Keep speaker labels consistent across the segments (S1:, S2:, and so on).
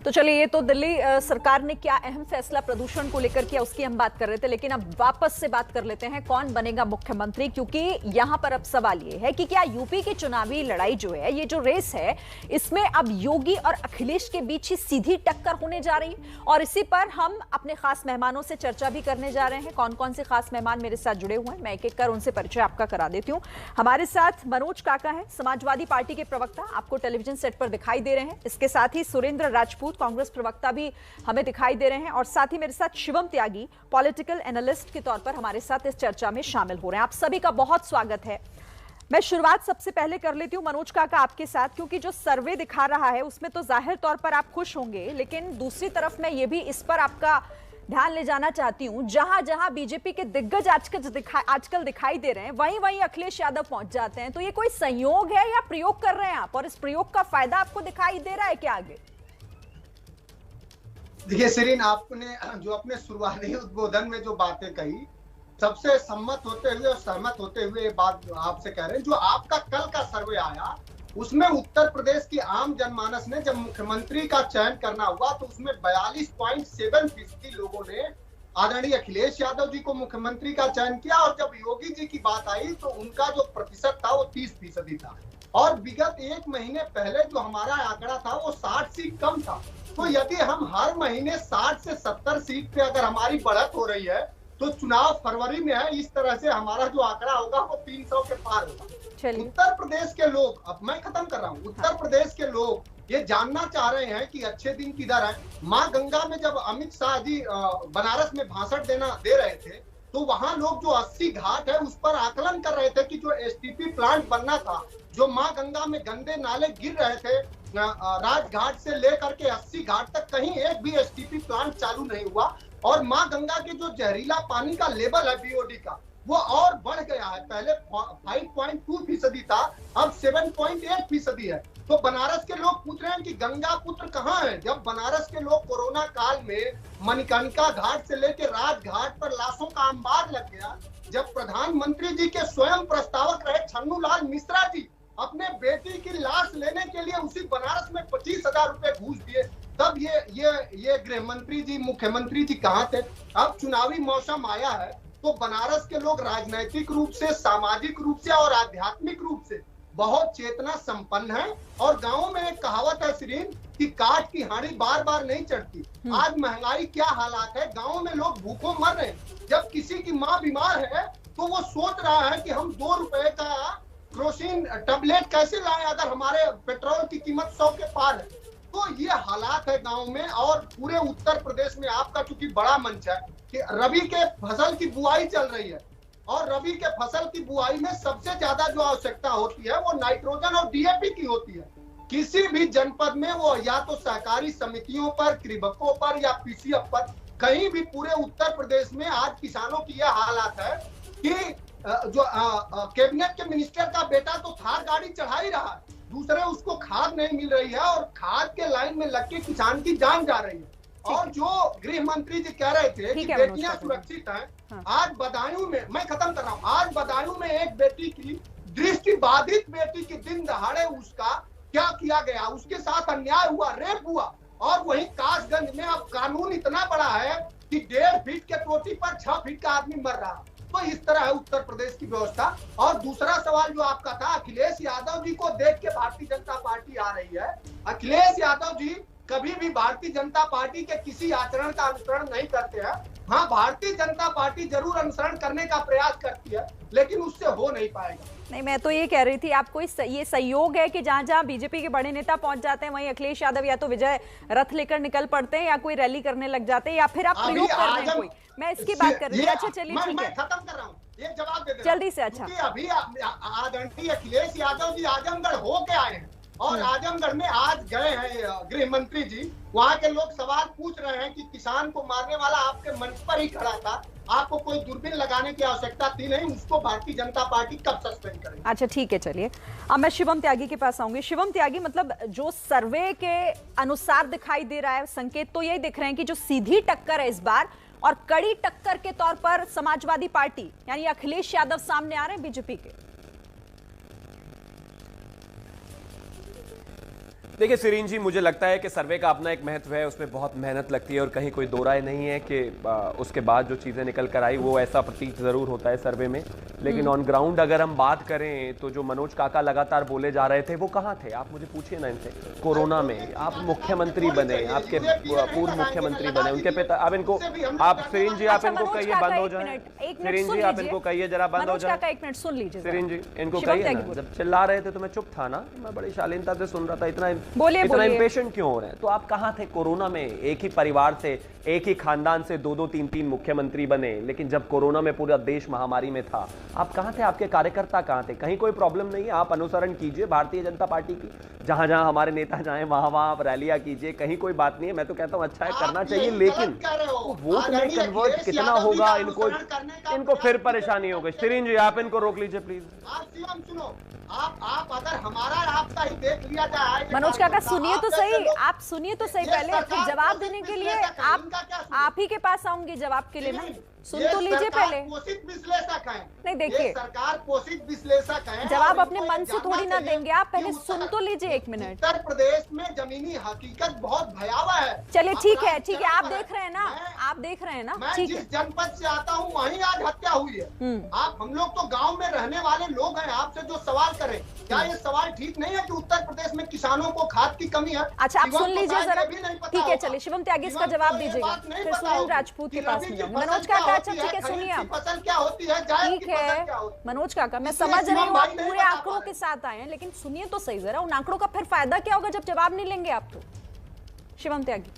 S1: तो चलिए, ये तो दिल्ली सरकार ने क्या अहम फैसला प्रदूषण को लेकर किया उसकी हम बात कर रहे थे, लेकिन अब वापस से बात कर लेते हैं कौन बनेगा मुख्यमंत्री। क्योंकि यहां पर अब सवाल ये है कि क्या यूपी की चुनावी लड़ाई जो है, ये जो रेस है, इसमें अब योगी और अखिलेश के बीच ही सीधी टक्कर होने जा रही है। और इसी पर हम अपने खास मेहमानों से चर्चा भी करने जा रहे हैं। कौन कौन से खास मेहमान मेरे साथ जुड़े हुए हैं, मैं एक एक कर उनसे परिचय आपका करा देती हूँ। हमारे साथ मनोज काका है, समाजवादी पार्टी के प्रवक्ता, आपको टेलीविजन सेट पर दिखाई दे रहे हैं। इसके साथ ही सुरेंद्र राजपूत, कांग्रेस प्रवक्ता, भी हमें दिखाई दे रहे हैं। और साथ ही मेरे साथ शिवम त्यागी, पॉलिटिकल एनालिस्ट के तौर पर हमारे साथ इस चर्चा में शामिल हो रहे हैं। आप सभी का बहुत स्वागत है। मैं शुरुआत सबसे पहले कर लेती हूं मनोज काका आपके साथ, क्योंकि जो सर्वे दिखा रहा है उसमें तो जाहिर तौर पर आप खुश होंगे, लेकिन दूसरी तरफ मैं ये भी इस पर आपका ध्यान ले जाना चाहती हूं, जहां जहां बीजेपी के दिग्गज आजकल दिखाई दे रहे हैं, वहीं वहीं अखिलेश यादव पहुंच जाते हैं। तो ये कोई संयोग है या प्रयोग कर रहे हैं आप, और इस प्रयोग का फायदा आपको दिखाई दे रहा है क्या आगे?
S2: देखिए सिरीन, आपने जो अपने शुरुआती उद्बोधन में जो बातें कही, सबसे सम्मत होते हुए और सहमत होते हुए ये बात आपसे कह रहे हैं। जो आपका कल का सर्वे आया, उसमें उत्तर प्रदेश की आम जनमानस ने जब मुख्यमंत्री का चयन करना हुआ तो उसमें 42.7% लोगों ने आदरणीय अखिलेश यादव जी को मुख्यमंत्री का चयन किया, और जब योगी जी की बात आई तो उनका जो प्रतिशत था वो 30% था। और विगत एक महीने पहले जो हमारा आंकड़ा था वो 60 से कम था। तो यदि हम हर महीने 60 से 70 सीट पे अगर हमारी बढ़त हो रही है, तो चुनाव फरवरी में है, इस तरह से हमारा जो आंकड़ा होगा वो 300 के पार होगा। उत्तर प्रदेश के लोग, अब मैं खत्म कर रहा हूँ, उत्तर प्रदेश के लोग ये जानना चाह रहे हैं कि अच्छे दिन किधर है। माँ गंगा में जब अमित शाह जी बनारस में भाषण दे रहे थे, तो वहां लोग जो 80 घाट है उस पर आकलन कर रहे थे कि जो एसटीपी प्लांट बनना था, जो माँ गंगा में गंदे नाले गिर रहे थे राजघाट से लेकर के 80 घाट तक, कहीं एक भी एसटीपी प्लांट चालू नहीं हुआ। और माँ गंगा के जो जहरीला पानी का लेवल है बीओडी का, वो और बढ़ गया है। पहले 5.2% था, अब 7.8% है। तो बनारस के लोग पूछ रहे हैं कि गंगा पुत्र कहाँ है, जब बनारस के लोग कोरोना काल में मणिकर्णिका घाट से लेकर राजघाट पर लाशों का अंबार लग गया, जब प्रधानमंत्री जी के स्वयं प्रस्तावक रहे छन्नू लाल मिश्रा जी अपने बेटी की लाश लेने के लिए उसी बनारस में 25,000 रुपए घूस दिए, तब ये गृह मंत्री जी, मुख्यमंत्री जी कहाँ थे? अब चुनावी मौसम आया है तो बनारस के लोग राजनैतिक रूप से, सामाजिक रूप से और आध्यात्मिक रूप से बहुत चेतना संपन्न है। और गाँव में एक कहावत है सिरीन कि काठ की हांडी बार बार नहीं चढ़ती। आज महंगाई क्या हालात है, गाँव में लोग भूखों मर रहे हैं। जब किसी की माँ बीमार है तो वो सोच रहा है कि हम 2 रुपए का क्रोसिन टैबलेट कैसे लाएं अगर हमारे पेट्रोल की कीमत 100 के पार है। तो ये हालात है गांव में। और पूरे उत्तर प्रदेश में आपका चूंकि बड़ा मंच है कि रबी के फसल की बुआई चल रही है, और रबी के फसल की बुआई में सबसे ज्यादा जो आवश्यकता होती है वो नाइट्रोजन और डीएपी की होती है। किसी भी जनपद में, वो या तो सहकारी समितियों पर, कृषकों पर या पीसीएफ पर, कहीं भी पूरे उत्तर प्रदेश में आज किसानों की यह हालात है कि जो कैबिनेट के मिनिस्टर का बेटा तो थार गाड़ी चढ़ा ही रहा है, दूसरे उसको खाद नहीं मिल रही है, और खाद के लाइन में लग के किसान की जान जा रही है। और जो गृह मंत्री जी कह रहे थे कि बेटियां सुरक्षित हैं, हाँ। आज बदायूं में, मैं खत्म कर रहा हूँ, आज बदायूं में एक बेटी की, दृष्टि बाधित बेटी की, दिन दहाड़े उसका क्या किया गया, उसके साथ अन्याय हुआ, रेप हुआ। और वही कासगंज में अब कानून इतना बड़ा है कि 1.5 फीट के चोटी पर 6 फीट का आदमी मर रहा। तो इस तरह है उत्तर प्रदेश की व्यवस्था। और दूसरा सवाल जो आपका था, अखिलेश यादव जी को देख के भारतीय जनता पार्टी आ रही है। अखिलेश यादव जी कभी भी भारतीय जनता पार्टी के किसी आचरण का अनुसरण नहीं करते हैं। हाँ, भारतीय जनता पार्टी जरूर अनुसरण करने का प्रयास करती है, लेकिन उससे हो नहीं पाएगा।
S1: नहीं, मैं तो ये कह रही थी, आपको ये संयोग है कि जहां जहां बीजेपी के बड़े नेता पहुंच जाते हैं, वहीं अखिलेश यादव या तो विजय रथ लेकर निकल पड़ते हैं, या कोई रैली करने लग जाते हैं, या फिर आप प्रयोग कर रहे हैं कोई। मैं इसकी बात कर रही थी। अच्छा चलिए, ठीक है,
S2: खत्म कर रहा हूँ, एक जवाब दे
S1: जल्दी से। अच्छा,
S2: अभी आदरणीय अखिलेश यादव जी आजमगढ़ होके आए हैं, और आजमगढ़ में आज गए हैं गृह मंत्री जी। वहाँ के लोग सवाल पूछ रहे हैं कि किसान को मारने वाला आपके मंच पर ही खड़ा था, आपको कोई दूरबीन लगाने की आवश्यकता थी नहीं, उसको भारतीय जनता पार्टी कब सस्पेंड करेगी?
S1: अच्छा ठीक है, चलिए अब मैं शिवम त्यागी के पास आऊंगी। शिवम त्यागी, मतलब जो सर्वे के अनुसार दिखाई दे रहा है, संकेत तो यही दिख रहे हैं कि जो सीधी टक्कर है इस बार, और कड़ी टक्कर के तौर पर समाजवादी पार्टी यानी अखिलेश यादव सामने आ रहे हैं बीजेपी के।
S3: देखिए सिरीन जी, मुझे लगता है कि सर्वे का अपना एक महत्व है, उसमें बहुत मेहनत लगती है और कहीं कोई दो राय नहीं है कि उसके बाद जो चीज़ें निकल कर आई वो ऐसा प्रतीत ज़रूर होता है सर्वे में। लेकिन ऑन ग्राउंड अगर हम बात करें तो जो मनोज काका लगातार बोले जा रहे थे वो कहाँ थे? आप मुझे पूछिए ना इनसे। कोरोना में आप मुख्यमंत्री बने, आपके पूर्व मुख्यमंत्री बने, उनके पिता, आप इनको, आप सिरीन जी आप इनको कहिए बंद हो जाए। सिरीन जी आप इनको कहिए जरा बंद हो जाए।
S1: एक मिनट सुन लीजिए
S3: सिरीन जी इनको कहिए ना, जब चिल्ला रहे थे तो मैं चुप था ना, मैं बड़ी शालीनता से सुन रहा था। इतना इंपेशेंट क्यों हो रहे हैं? तो आप कहां थे कोरोना में? एक ही परिवार से, एक ही खानदान से दो दो तीन तीन मुख्यमंत्री बने, लेकिन जब कोरोना में पूरा देश महामारी में था, आप कहां थे? आपके कार्यकर्ता कहां थे? कहीं कोई प्रॉब्लम नहीं है, आप अनुसरण कीजिए भारतीय जनता पार्टी की, जहां जहां हमारे नेता जाएं वहां वहां आप रैलियां कीजिए, कहीं कोई बात नहीं है। मैं तो कहता हूं अच्छा है, करना चाहिए, लेकिन वोट में कन्वर्ट कितना होगा इनको फिर परेशानी हो गई। सिरीन जी आप इनको रोक लीजिए प्लीज।
S2: सुनो, आप अगर हमारा आपका ही देख लिया जाए।
S1: मनोज काका सुनिए तो सही, आप सुनिए तो सही पहले, फिर जवाब देने के लिए आप ही के पास आऊंगी जवाब के लिए। मैं सुन तो लीजिए पहले।
S2: पोषित विश्लेषक है,
S1: नहीं देखिए,
S2: सरकार पोषित विश्लेषक है,
S1: जवाब अपने मन से थोड़ी ना देंगे आप, पहले सुन तो लीजिए एक मिनट।
S2: उत्तर प्रदेश में जमीनी हकीकत बहुत भयावह है।
S1: चलिए ठीक है, ठीक है, आप देख रहे हैं ना, आप देख रहे हैं ना,
S2: मैं
S1: ठीक है।
S2: जिस जनपद से आता हूँ वहीं आज हत्या हुई है। आप, हम लोग तो गांव में रहने वाले लोग हैं, आपसे जो सवाल करें, क्या ये सवाल ठीक नहीं है कि उत्तर प्रदेश में किसानों को खाद की कमी है?
S1: अच्छा आप सुन लीजिए जरा, ठीक है। चलिए शिवम त्यागी इसका जवाब दीजिएगा, फिर सुरेंद्र राजपूत के पास में जाऊंगी। मनोज काका अच्छा ठीक है, सुनिए आप,
S2: फसल क्या होती है,
S1: ठीक है मनोज काका, मैं समझ रही हूँ आप पूरे आंकड़ों के साथ आए हैं, लेकिन सुनिए तो सही जरा, उन आंकड़ों का फिर फायदा क्या होगा जब जवाब नहीं लेंगे आप तो। शिवम त्यागी।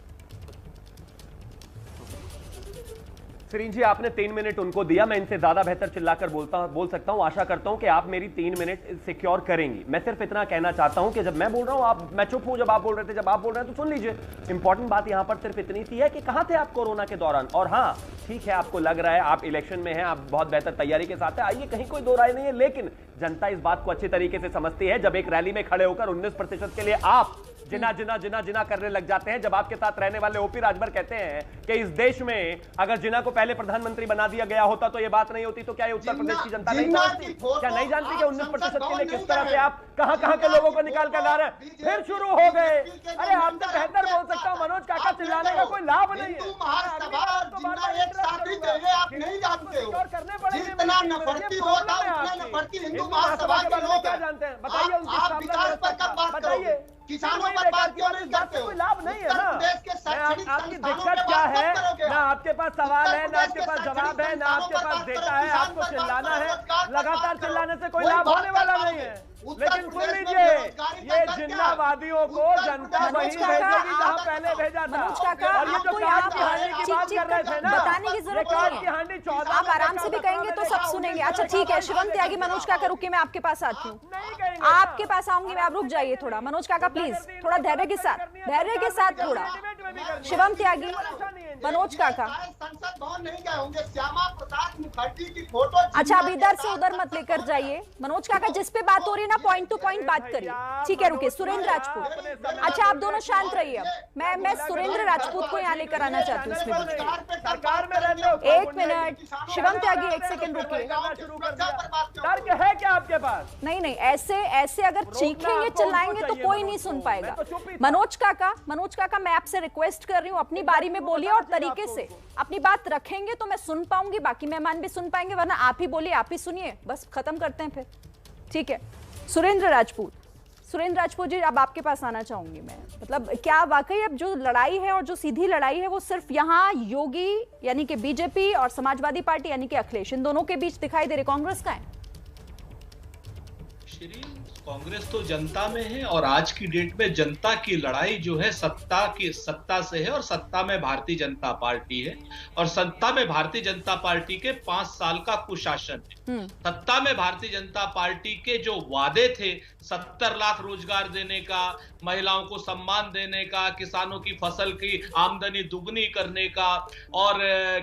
S3: सिरीन जी आपने 3 मिनट उनको दिया, मैं इनसे ज्यादा बेहतर चिल्लाकर बोल सकता हूं। आशा करता हूं कि आप मेरी 3 मिनट सिक्योर करेंगी। मैं सिर्फ इतना कहना चाहता हूं कि जब मैं बोल रहा हूं आप, मैं चुप हूं जब आप बोल रहे थे, जब आप बोल रहे हैं तो सुन लीजिए। इंपॉर्टेंट बात यहां पर सिर्फ इतनी सी है कि कहां थे आप कोरोना के दौरान। और हाँ ठीक है, आपको लग रहा है आप इलेक्शन में हैं, आप बहुत बेहतर तैयारी के साथ है, आइए, कहीं कोई दो राय नहीं है, लेकिन जनता इस बात को अच्छी तरीके से समझती है जब एक रैली में खड़े होकर 19% के लिए आप जिना जिना जिना जिना करने लग जाते हैं। जब आपके साथ रहने वाले ओपी राजभर कहते हैं कि इस देश में अगर जिना को पहले प्रधानमंत्री बना दिया गया होता तो ये बात नहीं होती, तो क्या ये उत्तर प्रदेश की जनता नहीं जानती? क्या नहीं जानती कि 19% के लिए किस तरह से आप कहां के लोगों को निकाल कर ला रहे हैं? फिर शुरू हो गए। अरे आपसे बेहतर बोल सकता हूं मनोज काका, चिल्लाने का कोई लाभ नहीं है।
S2: आप नहीं जानते हो, जितना नफरती होता उतना नफरती हिंदू महासभा के लोग
S3: जानते हैं। बताइए
S2: आप विकास पर कब बात करोगे? किसानों पर बात क्यों नहीं करते हो?
S3: कोई लाभ नहीं है ना। आपकी दिक्कत क्या है? ना आपके पास सवाल है, ना आपके पास जवाब है, ना आपके पास डेटा है, आपको चिल्लाना है। लगातार चिल्लाने से कोई लाभ होने वाला नहीं है। लेकिन सुन लीजिए, ये जिन्नावादियों को जनता वहीं भेजेगी जहां पहले भेजा था। और ये जो कार्ड की हांडी की बात कर रहे थे ना,
S1: बताने की जरूरत नहीं है, आप आराम से भी कहेंगे तो सब सुनेंगे। अच्छा ठीक है शिवम त्यागी, मनोज काका रुकिए, मैं आपके पास आती हूँ, आपके पास आऊंगी मैं, आप रुक जाइए थोड़ा। मनोज काका प्लीज थोड़ा धैर्य के साथ थोड़ा। शिवम त्यागी, मनोज काका,
S2: संसद भवन नहीं गए होंगे, श्यामा प्रसाद मुखर्जी की फोटो।
S1: अच्छा अब इधर से उधर मत लेकर जाइए मनोज काका, जिस पे बात हो रही है ना पॉइंट टू पॉइंट बात करिए, ठीक है? रुकिए सुरेंद्र राजपूत, अच्छा आप दोनों शांत रहिए। अब मैं सुरेंद्र राजपूत को यहाँ लेकर आना चाहती हूँ इसमें। एक मिनट शिवम त्यागी, एक सेकंड रुकिए।
S3: तर्क है क्या आपके पास?
S1: नहीं ऐसे अगर चीखेंगे चिल्लाएंगे तो कोई नहीं सुन पाएगा। मनोज काका मैं आपसे रिक्वेस्ट कर रही हूँ, अपनी बारी में बोलिए और तरीके से अपनी बात रखेंगे तो मैं सुन पाऊंगी, बाकी मेहमान भी सुन पाएंगे, वरना आप ही बोलिए, आप ही सुनिए, बस खत्म करते हैं फिर, ठीक है? सुरेंद्र राजपूत जी अब आपके पास आना चाहूंगी मैं। मतलब क्या वाकई अब जो लड़ाई है और जो सीधी लड़ाई है वो सिर्फ यहाँ योगी यानी कि बीजेपी और समाजवादी पार्टी यानी कि अखिलेश, इन दोनों के बीच दिखाई दे रही, कांग्रेस का है?
S4: कांग्रेस तो जनता में है और आज की डेट में जनता की लड़ाई जो है सत्ता से है, और सत्ता में भारतीय जनता पार्टी है, और सत्ता में भारतीय जनता पार्टी के 5 साल का कुशासन है। सत्ता में भारतीय जनता पार्टी के जो वादे थे, 70 लाख रोजगार देने का, महिलाओं को सम्मान देने का, किसानों की फसल की आमदनी दुगनी करने का, और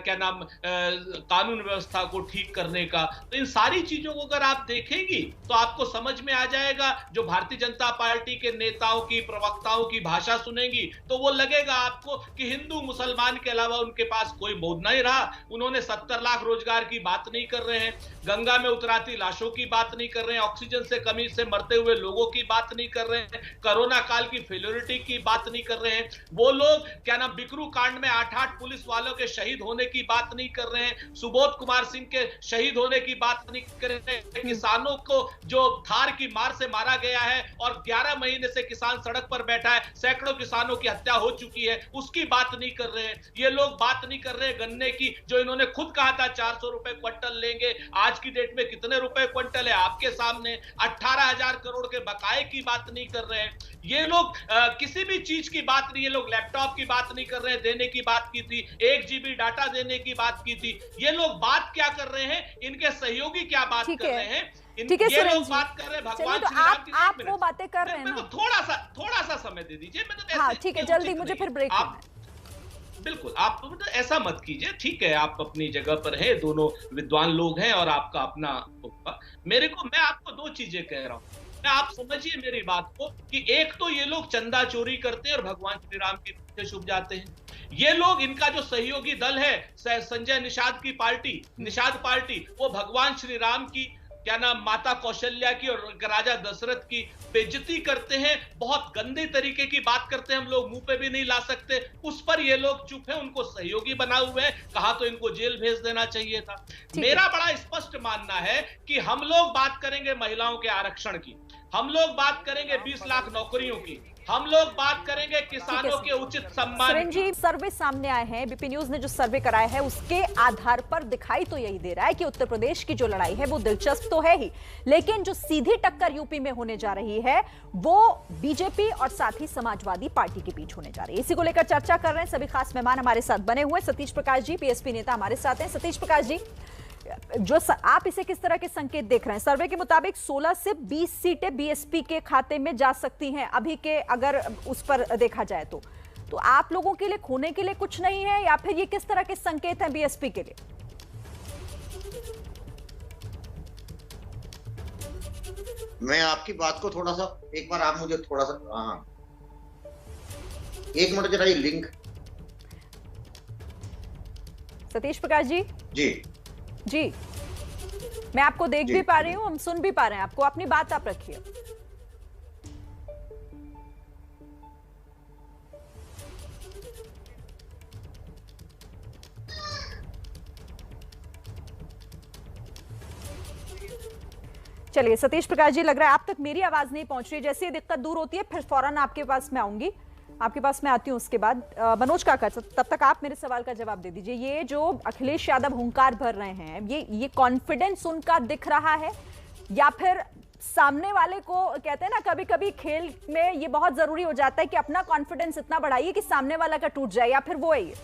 S4: कानून व्यवस्था को ठीक करने का, तो इन सारी चीजों को अगर आप देखेंगी तो आपको समझ में आ जाएगा। जो भारतीय जनता पार्टी के नेताओं की, प्रवक्ताओं की भाषा सुनेंगी तो वो लगेगा आपको कि हिंदू मुसलमान के अलावा उनके पास कोई बोध नहीं रहा। उन्होंने 70 लाख रोजगार की बात नहीं कर रहे हैं, गंगा में उतराती लाशों की बात नहीं कर रहे हैं, ऑक्सीजन से कमी से मरते हुए हुए लोगों की बात नहीं कर रहे हैं, कोरोना काल की फेलियोरिटी की बात नहीं कर रहे हैं, वो लोग क्या नाम बिकरू कांड में 8 पुलिस वालों के शहीद होने की बात नहीं कर रहे हैं, सुबोध कुमार सिंह के शहीद होने की बात नहीं कर रहे हैं, किसानों को जो थार की मार से मारा गया है और 11 महीने से किसान सड़क पर बैठा है, सैकड़ों किसानों की हत्या हो चुकी है, उसकी बात नहीं कर रहे हैं। ये लोग बात नहीं कर रहे हैं गन्ने की, जो इन्होंने खुद कहा था 400 रुपए क्विंटल लेंगे, आज की डेट में कितने रुपए क्विंटल है आपके सामने, 18,000 करोड़ के बकाए की बात नहीं कर रहे हैं। ये लोग किसी भी चीज की बात नहीं, ये लोग लैपटॉप की बात नहीं कर रहे हैं, देने की बात की थी, 1 GB डाटा देने की बात की थी। ये लोग बात क्या कर रहे हैं, इनके सहयोगी क्या बात कर रहे हैं,
S1: ठीक है,
S4: ये लोग बात कर रहे हैं भगवान श्री राम की।
S1: आप वो बातें कर रहे हैं ना,
S4: थोड़ा सा समय दे दीजिए।
S1: हाँ ठीक है, जल्दी, मुझे फिर ब्रेक करना है।
S4: बिल्कुल, आप मतलब ऐसा मत कीजिए, ठीक है, आप अपनी जगह पर है, दोनों विद्वान लोग हैं और आपका अपना होगा। मैं आपको 2 चीजें कह रहा हूं, आप समझिए मेरी बात को, कि एक तो ये लोग चंदा चोरी करते हैं और भगवान श्री राम के पीछे छुप जाते हैं। ये लोग, इनका जो सहयोगी दल है संजय निषाद की पार्टी, निषाद पार्टी, वो भगवान श्री राम की क्या नाम माता कौशल्या की और राजा दशरथ की बेइज्जती करते हैं, बहुत गंदे तरीके की बात करते हैं, हम लोग मुंह पे भी नहीं ला सकते, उस पर ये लोग चुप है, उनको सहयोगी बना हुए हैं, कहा तो इनको जेल भेज देना चाहिए था। मेरा बड़ा स्पष्ट मानना है कि हम लोग बात करेंगे महिलाओं के आरक्षण की, हम लोग बात करेंगे 20 लाख नौकरियों की, हम लोग बात करेंगे किसानों के उचित सम्मान की।
S1: सर्वे सामने आए हैं, बीपी न्यूज ने जो सर्वे कराया है उसके आधार पर दिखाई तो यही दे रहा है कि उत्तर प्रदेश की जो लड़ाई है वो दिलचस्प तो है ही, लेकिन जो सीधी टक्कर यूपी में होने जा रही है वो बीजेपी और साथ ही समाजवादी पार्टी के बीच होने जा रही है। इसी को लेकर चर्चा कर रहे हैं सभी खास मेहमान हमारे साथ बने हुए। सतीश प्रकाश जी, पीएसपी नेता हमारे साथ हैं। सतीश प्रकाश जी, जो आप इसे किस तरह के संकेत देख रहे हैं? सर्वे के मुताबिक 16 से 20 सीटें बीएसपी के खाते में जा सकती हैं अभी के, अगर उस पर देखा जाए तो आप लोगों के लिए खोने के लिए कुछ नहीं है, या फिर ये किस तरह के संकेत हैं बीएसपी के लिए?
S5: मैं आपकी बात को थोड़ा सा, एक बार आप मुझे थोड़ा सा, हाँ 1 मिनट जरा ये लिंक।
S1: सतीश प्रकाश जी जी, मैं आपको देख भी पा रही हूँ, हम सुन भी पा रहे हैं आपको, अपनी बात आप रखिए। चलिए सतीश प्रकाश जी, लग रहा है आप तक मेरी आवाज नहीं पहुंच रही। जैसे ये दिक्कत दूर होती है फिर फौरन आपके पास मैं आऊंगी, आपके पास मैं आती हूँ उसके बाद। मनोज काका, तब तक आप मेरे सवाल का जवाब दे दीजिए। ये जो अखिलेश यादव हुंकार भर रहे हैं, ये कॉन्फिडेंस उनका दिख रहा है, या फिर सामने वाले को, कहते हैं ना कभी कभी खेल में ये बहुत जरूरी हो जाता है कि अपना कॉन्फिडेंस इतना बढ़ाइए कि सामने वाला का टूट जाए, या फिर वो है ये?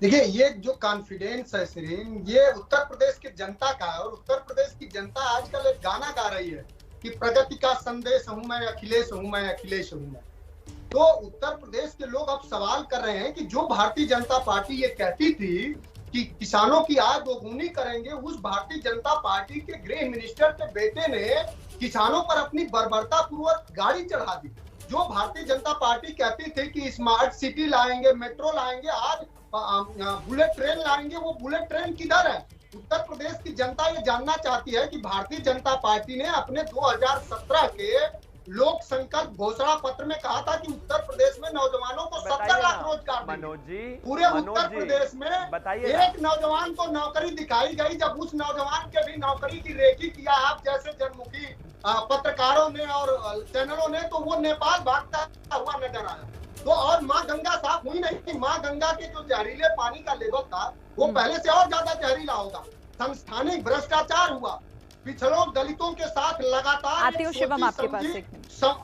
S2: देखिए, ये जो कॉन्फिडेंस है श्रीन, ये उत्तर प्रदेश की जनता का है, और उत्तर प्रदेश की जनता आजकल एक गाना गा रही है कि प्रगति का संदेश हूं मैं, अखिलेश हूं मैं, अखिलेश हूं मैं। तो उत्तर प्रदेश के लोग अब सवाल कर रहे हैं कि जो भारतीय जनता पार्टी ये कहती थी कि किसानों की आय दोगुनी करेंगे, उस भारतीय जनता पार्टी के गृह मिनिस्टर के बेटे ने किसानों पर अपनी बर्बरता पूर्वक गाड़ी चढ़ा दी। जो भारतीय जनता पार्टी कहती थी कि स्मार्ट सिटी लाएंगे, मेट्रो लाएंगे, आज बुलेट ट्रेन लाएंगे, वो बुलेट ट्रेन किधर है? उत्तर प्रदेश की जनता ये जानना चाहती है कि भारतीय जनता पार्टी ने अपने 2017 के लोक संकल्प घोषणा पत्र में कहा था कि उत्तर प्रदेश में नौजवानों को 70 लाख रोजगार देंगे। पूरे उत्तर प्रदेश में एक नौजवान को नौकरी दिखाई गई, जब उस नौजवान के भी नौकरी की रेकी किया आप जैसे जनमुखी पत्रकारों ने और चैनलों ने, तो वो नेपाल भागता हुआ नजर आया। तो और माँ गंगा साफ हुई नहीं, माँ गंगा के जो जहरीले पानी का लेवल था वो पहले से और ज्यादा जहरीला होगा। संस्थानिक भ्रष्टाचार हुआ, पिछड़ों दलितों के साथ लगातार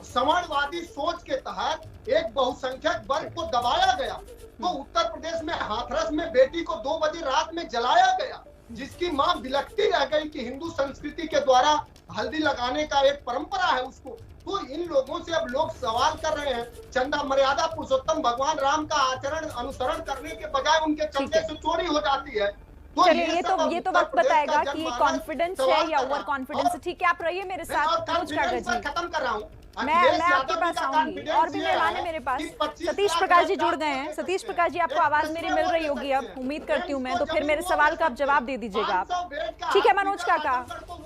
S2: समाजवादी सोच के तहत एक बहुसंख्यक वर्ग को दबाया गया। तो उत्तर प्रदेश में हाथरस में बेटी को 2 बजे रात में जलाया गया, जिसकी मां बिलखती रह गई कि हिंदू संस्कृति के द्वारा हल्दी लगाने का एक परंपरा है उसको। तो इन लोगों से अब लोग सवाल कर रहे हैं, चंदा मर्यादा पुरुषोत्तम भगवान राम का आचरण अनुसरण करने के बजाय उनके चंदे से चोरी हो जाती है। तो
S1: चलिए ये तो वक्त बताएगा कि कॉन्फिडेंस है या ओवर कॉन्फिडेंस है। ठीक है, आप रहिए मेरे साथ।
S2: खत्म कर रहा हूँ।
S1: मैं आपके पास आऊंगी और भी मेहमान है मेरे पास। सतीश प्रकाश जी जुड़ गए हैं। सतीश प्रकाश जी, आपको आवाज मेरी मिल रही होगी अब, उम्मीद करती हूँ मैं। तो फिर मेरे सवाल का आप जवाब दे दीजिएगा आप। ठीक है मनोज काका,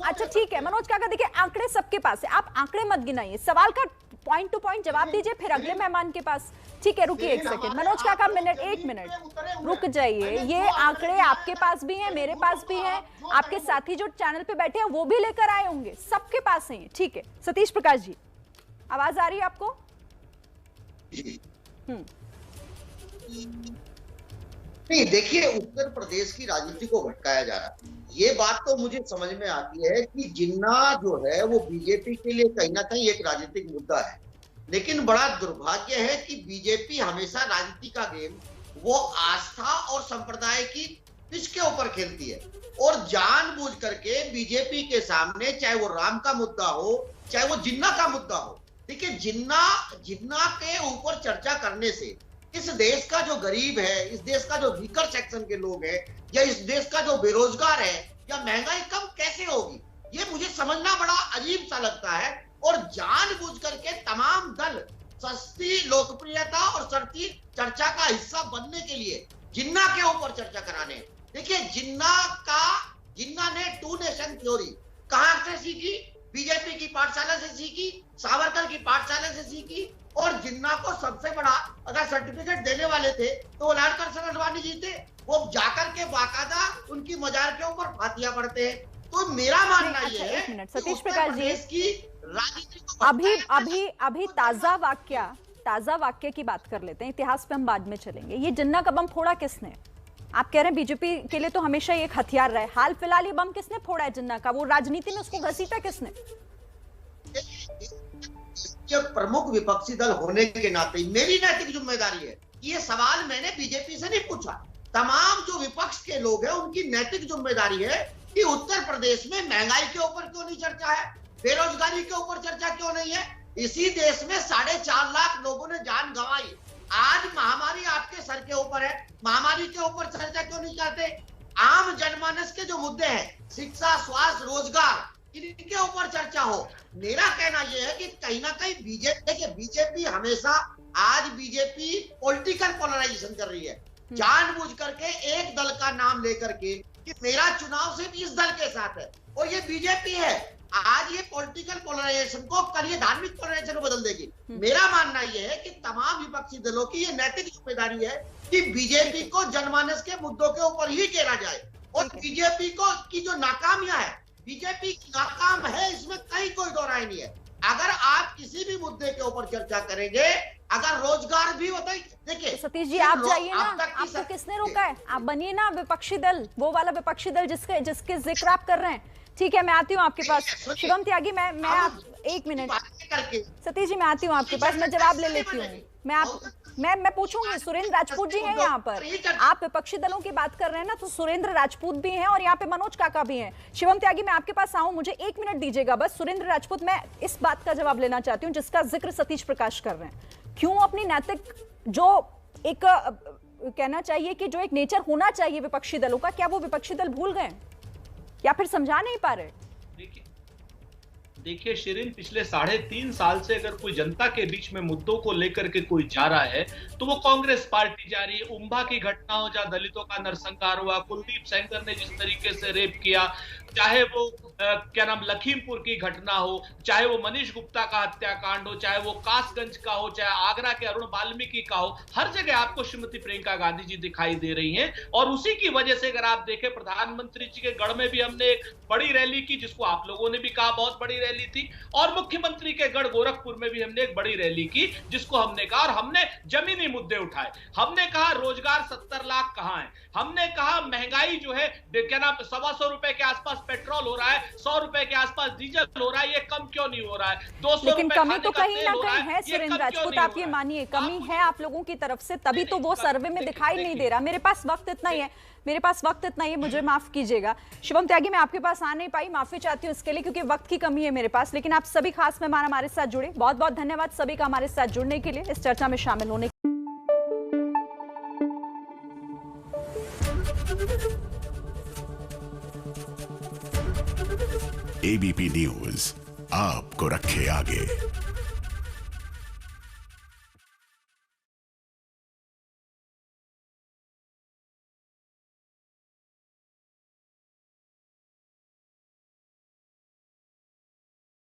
S1: अच्छा ठीक है मनोज काका, देखिए आंकड़े सबके पास है, आप आंकड़े मत गिनाइए, सवाल का पॉइंट टू पॉइंट जवाब दीजिए, फिर अगले मेहमान के पास। ठीक है, रुकिए एक सेकंड मनोज काका, एक मिनट रुक जाइए। ये आंकड़े आपके पास भी हैं, मेरे पास भी हैं, आपके साथी जो चैनल पे बैठे हैं वो भी लेकर आए होंगे, सबके पास है। ठीक है सतीश प्रकाश जी, आवाज आ रही है आपको?
S5: नहीं, देखिए उत्तर प्रदेश की राजनीति को भटकाया जा रहा है, ये बात तो मुझे समझ में आती है कि जिन्ना जो है वो बीजेपी के लिए कहीं ना कहीं एक राजनीतिक मुद्दा है, लेकिन बड़ा दुर्भाग्य है कि बीजेपी हमेशा राजनीति का गेम वो आस्था और संप्रदाय की पिच के ऊपर खेलती है और जानबूझ करके बीजेपी के सामने चाहे वो राम का मुद्दा हो चाहे वो जिन्ना का मुद्दा हो, देखिए जिन्ना के ऊपर चर्चा करने से इस देश का जो गरीब है, इस देश का जो वीकर सेक्शन के लोग हैं, या इस देश का जो बेरोजगार है, या महंगाई कम कैसे होगी, ये मुझे समझना बड़ा अजीब सा लगता है। और जानबूझ करके तमाम दल सस्ती लोकप्रियता और सस्ती चर्चा का हिस्सा बनने के लिए जिन्ना के ऊपर चर्चा कराने। देखिए जिन्ना ने टू नेशन थ्योरी कहां से सीखी? बीजेपी की पाठशाला से सीखी, सावरकर की पाठशाला से सीखी। और जिन्ना को सबसे बड़ा अगर सर्टिफिकेट देने वाले थे तो वो लालकर सरस्वानी जी थे, वो जाकर के बाकायदा उनकी मजार के ऊपर फातिया पढ़ते हैं। तो मेरा मानना ये है
S1: एक मिनट सतीश प्रकाश जी,
S5: की राजनीति को
S1: अभी ताजा वाक्य की बात कर लेते हैं, इतिहास पे हम बाद में चलेंगे। ये जिन्ना का बम फोड़ा किसने? आप कह रहे हैं बीजेपी के लिए तो हमेशा ये एक हथियार रहा है, हाल फिलहाल ये बम किसने फोड़ा है जिन्ना का? वो राजनीति में उसको घसीटा किसने?
S5: प्रमुख विपक्षी दल होने के नाते मेरी नैतिक जिम्मेदारी है, ये सवाल मैंने बीजेपी से नहीं पूछा, तमाम जो विपक्ष के लोग हैं उनकी नैतिक जिम्मेदारी है कि उत्तर प्रदेश में महंगाई के ऊपर क्यों नहीं चर्चा है, बेरोजगारी के ऊपर चर्चा क्यों नहीं है? इसी देश में 4.5 लाख लोगों ने जान गंवाई, आज महामारी आपके सर के ऊपर है, महामारी के ऊपर चर्चा क्यों नहीं करते? आम जनमानस के जो मुद्दे हैं, शिक्षा, स्वास्थ्य, रोजगार, इनके ऊपर चर्चा हो। मेरा कहना यह है कि कहीं ना कहीं बीजेपी हमेशा, आज बीजेपी पॉलिटिकल पोलराइजेशन कर रही है, जानबूझ करके एक दल का नाम लेकर के कि मेरा चुनाव सिर्फ इस दल के साथ है, और ये बीजेपी है। आज ये पॉलिटिकल पोलराइजेशन को कल ये धार्मिक पोलराइजेशन को बदल देगी। मेरा मानना यह है कि तमाम विपक्षी दलों की ये नैतिक जिम्मेदारी है कि बीजेपी को जनमानस के मुद्दों के ऊपर ही घेरा जाए, और बीजेपी को की जो नाकामियां है, बीजेपी नाकाम है, इसमें कहीं कोई दो राय नहीं है। अगर आप किसी भी मुद्दे के ऊपर चर्चा करेंगे, अगर रोजगार भी होता है, देखिए
S1: सतीश जी आप जाइए ना, आपको किसने रोका है? आप बनिए ना विपक्षी दल, वो वाला विपक्षी दल जिसके जिक्र आप कर रहे हैं। ठीक है, मैं आती हूँ आपके पास। शिवम त्यागी, मैं आप एक मिनट सतीश जी, मैं आती हूँ आपके पास, मैं जवाब ले लेती हूँ। मैं पूछूंगी, सुरेंद्र राजपूत जी हैं यहाँ पर, आप विपक्षी दलों की बात कर रहे हैं ना, तो सुरेंद्र राजपूत भी हैं और यहाँ पे मनोज काका भी हैं। शिवम त्यागी, मैं आपके पास आऊं, मुझे 1 मिनट दीजिएगा बस। सुरेंद्र राजपूत, मैं इस बात का जवाब लेना चाहती हूँ जिसका जिक्र सतीश प्रकाश कर रहे हैं। क्यों अपनी नैतिक जो एक कहना चाहिए कि जो एक नेचर होना चाहिए विपक्षी दलों का, क्या वो विपक्षी दल भूल गए या फिर समझा नहीं पा रहे?
S4: देखिए शिरीन, पिछले 3.5 साल से अगर कोई जनता के बीच में मुद्दों को लेकर के कोई जा रहा है तो वो कांग्रेस पार्टी जा रही है। उम्भा की घटना हो, जहां दलितों का नरसंहार हुआ, कुलदीप सेंगर ने जिस तरीके से रेप किया, चाहे वो क्या नाम लखीमपुर की घटना हो, चाहे वो मनीष गुप्ता का हत्याकांड हो, चाहे वो कासगंज का हो, चाहे आगरा के अरुण वाल्मीकि का हो, हर जगह आपको श्रीमती प्रियंका गांधी जी दिखाई दे रही हैं। और उसी की वजह से अगर आप देखें, प्रधानमंत्री जी के गढ़ में भी हमने एक बड़ी रैली की, जिसको आप लोगों ने भी कहा बहुत बड़ी रैली थी, और मुख्यमंत्री के गढ़ गोरखपुर में भी हमने एक बड़ी रैली की, जिसको हमने कहा, और हमने जमीनी मुद्दे उठाए। हमने कहा रोजगार 70 लाख कहां है, हमने कहा महंगाई जो है क्या नाम 125 रुपए के आसपास पेट्रोल हो रहा है, 100 रुपए के आसपास डीजल हो रहा है, ये कम क्यों नहीं हो रहा है? 200
S1: लेकिन कमी तो कहीं ना कहीं है सुरेंद्र राजपूत, आप ये मानिए कमी है आप लोगों की तरफ से, तभी तो वो सर्वे में दिखाई नहीं दे रहा। मेरे पास वक्त इतना ही है, मुझे माफ कीजिएगा। शिवम त्यागी, मैं आपके पास आ नहीं पाई, माफी चाहती हूँ इसके लिए, क्योंकि वक्त की कमी है मेरे पास। लेकिन आप सभी खास मेहमान हमारे साथ जुड़े, बहुत बहुत धन्यवाद सभी का हमारे साथ जुड़ने के लिए, इस चर्चा में शामिल होने।
S6: एबीपी न्यूज आपको रखे आगे।